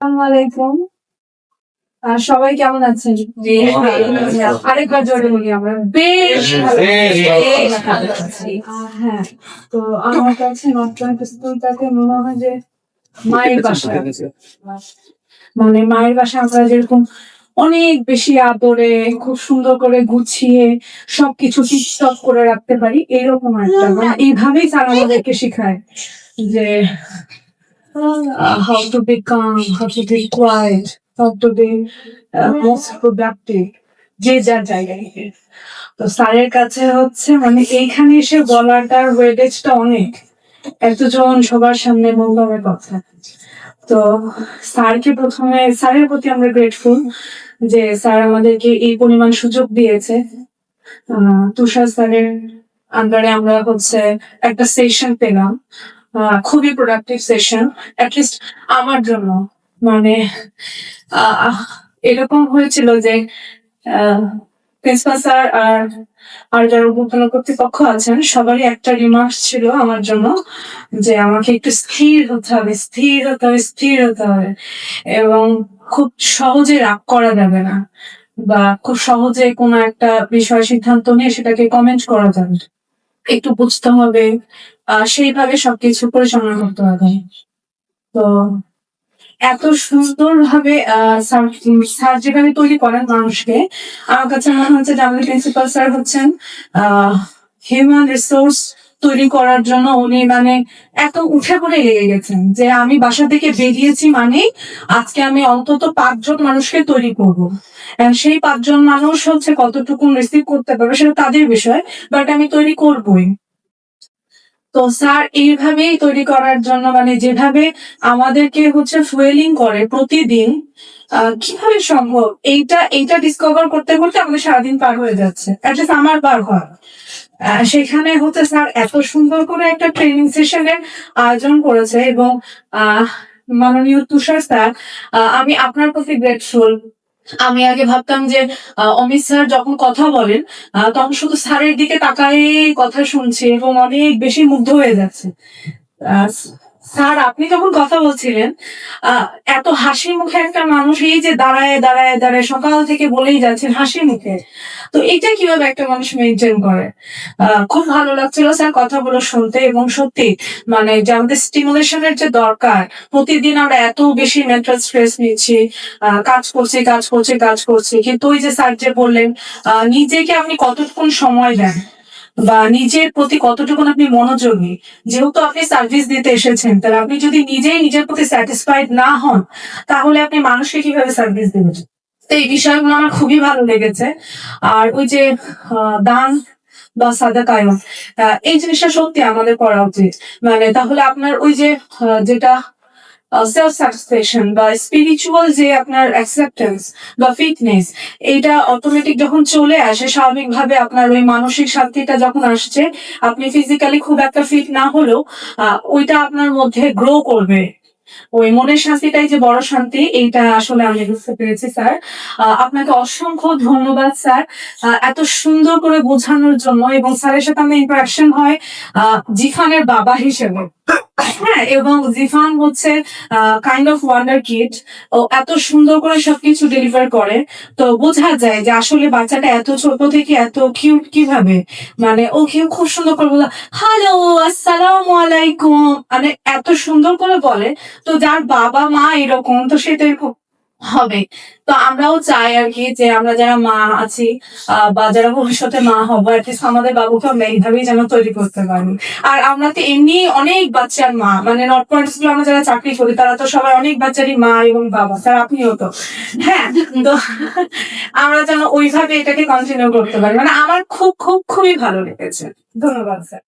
আসসালামু আলাইকুম। সবাই কেমন আছেন? আরেকবার জোরে বলি আমরা। বেশ ভালো বেশ ভালো আছি। হ্যাঁ, তো আমার কাছে নর্থ পয়েন্ট স্কুলটাকে মনে হয় যে মায়ের বাসা। মানে মায়ের বাসা আমরা যেরকম অনেক বেশি আদরে খুব সুন্দর করে গুছিয়ে সবকিছু টিপটপ করে রাখতে পারি, এরকম একটা মানে এইভাবেই স্যার আমাদেরকে শেখায় যে how to be calm, how to be quiet, how to be most productive, যে যার জায়গায়। তো স্যারের কাছে হচ্ছে মানে এইখানে এসে বলাটার ওয়েটেজটা অনেক, এতজন সবার সামনে বলতে কথা। তো স্যারের প্রতি আমরা গ্রেটফুল যে স্যার আমাদেরকে এই পরিমাণ সুযোগ দিয়েছে। তুষার স্যারের আন্ডারে আমরা হচ্ছে একটা সেশন পেলাম, খুবই প্রোডাক্টিভ সেশন, অ্যাটলিস্ট আমার জন্য। মানে এরকম হয়েছিল যে প্রিন্সিপাল স্যার আর যারা ঊর্ধ্বতন কর্তৃপক্ষ আছেন সবারই একটা রিমার্কস ছিল আমার জন্য যে আমাকে একটু স্থির হতে হবে, স্থির হতে হবে, স্থির হতে হবে, এবং খুব সহজে রাগ করা যাবে না, বা খুব সহজে কোনো একটা বিষয় সিদ্ধান্ত নিয়ে সেটাকে কমেন্ট করা যাবে না। একটু বুঝতে হবে, সেইভাবে সবকিছু পরিচালনা করতে হবে। তো এত সুন্দর ভাবে স্যার যেভাবে তৈরি করেন মানুষকে, আমার কাছে মনে হচ্ছে যে আমাদের প্রিন্সিপাল স্যার হচ্ছেন হিউম্যান রিসোর্স তৈরি করার জন্য উনি মানে এত উঠে পড়ে লেগে গেছেন যে আমি বাসা থেকে বেরিয়েছি মানে আজকে আমি অন্তত 5 জন মানুষকে তৈরি করবো। সেই 5 জন মানুষ হচ্ছে কতটুকু রিসিভ করতে পারবে সেটা তাদের বিষয়, বাট আমি তৈরি করবোই। তো স্যার এইভাবেই তৈরি করার জন্য মানে যেভাবে আমাদেরকে হচ্ছে ফুয়েলিং করে প্রতিদিন, কিভাবে সম্ভব এইটা ডিসকভার করতে করতে আমাদের সারাদিন পার হয়ে যাচ্ছে, অ্যাটলিস্ট আমার পার হয়। সেখানে হচ্ছে স্যার এত সুন্দর করে একটা ট্রেনিং সেশনের আয়োজন করেছে, এবং মাননীয় তুষার স্যার, আমি আপনার প্রতি গ্রেটফুল। আমি আগে ভাবতাম যে অমিত স্যার যখন কথা বলেন তখন শুধু স্যারের দিকে তাকাই কথা শুনছি এবং অনেক বেশি মুগ্ধ হয়ে যাচ্ছে। আহ, স্যার আপনি যখন কথা বলছিলেন, আহ, এত হাসি মুখে একটা মানুষ, এই যে দাঁড়ায় দাঁড়ায় দাঁড়ায় সকাল থেকে বলেই যাচ্ছেন হাসি মুখে, তো এটা কিভাবে একটা মানুষ মেনটেন করে। খুব ভালো লাগছিল স্যার কথাগুলো শুনতে, এবং সত্যি মানে যে আমাদের স্টিমুলেশনের যে দরকার, প্রতিদিন আমরা এত বেশি মেন্টাল স্ট্রেস নিচ্ছি, কাজ করছি, কিন্তু ওই যে স্যার যে বললেন নিজেকে আপনি কতক্ষণ সময় দেন বা নিজের প্রতি কতটুকু আপনি মনোযোগী, যেহেতু আপনি সার্ভিস দিতে এসেছেন, তাহলে আপনি যদি নিজেই নিজের প্রতি স্যাটিসফাইড না হন তাহলে আপনি মানুষকে কিভাবে সার্ভিস দেবেন। তো এই বিষয়গুলো আমার খুবই ভালো লেগেছে। আর ওই যে দান বা সাদাকায়, এই জিনিসটা সত্যি আমাদের করা উচিত। মানে তাহলে আপনার ওই যে যেটা সেলফ স্যাটিসফ্যাকশন বা স্পিরিচুয়াল যে আপনার অ্যাকসেপ্টেন্স বা ফিটনেস, এইটা অটোমেটিক যখন চলে আসে স্বাভাবিকভাবে, আপনার ওই মানসিক শান্তিটা যখন আসছে, আপনি ফিজিক্যালি খুব একটা ফিট না হলেও ওইটা আপনার মধ্যে গ্রো করবে। ওই মনের শান্তিটাই যে বড় শান্তি, এইটা আসলে আমি বুঝতে পেরেছি স্যার। আপনাকে অসংখ্য ধন্যবাদ স্যার, এত সুন্দর করে বোঝানোর জন্য। এবং স্যারের সাথে আমার ইন্টারাকশন হয় জিফানের বাবা হিসেবে। হ্যাঁ, এবং জিফান হচ্ছে কাইন্ড অফ ওয়ান্ডার কিড। ও এত সুন্দর করে সবকিছু ডেলিভার করে, তো বোঝা যায় যে আসলে বাচ্চাটা এত ছোট থেকে এত কিউট কিভাবে। মানে ও খুব সুন্দর করে বলে হ্যালো, আসসালামু আলাইকুম, মানে এত সুন্দর করে বলে। তো যার বাবা মা এরকম, তো সে তো এরকম হবে। তো আমরাও চাই আর কি যে আমরা যারা মা আছি বা যারা ভবিষ্যতে মা হবো, অ্যাটলিস্ট আমাদের বাবুকে আমরা এইভাবেই যেন তৈরি করতে পারি। আর আমরা তো এমনি অনেক বাচ্চার মা, মানে নর্থ পয়েন্ট স্কুলে আমরা যারা চাকরি করি তারা তো সবাই অনেক বাচ্চারই মা এবং বাবা, স্যার আপনিও তো। হ্যাঁ, তো আমরা যেন ওইভাবে এটাকে কন্টিনিউ করতে পারি। মানে আমার খুব খুব খুবই ভালো লেগেছে। ধন্যবাদ স্যার।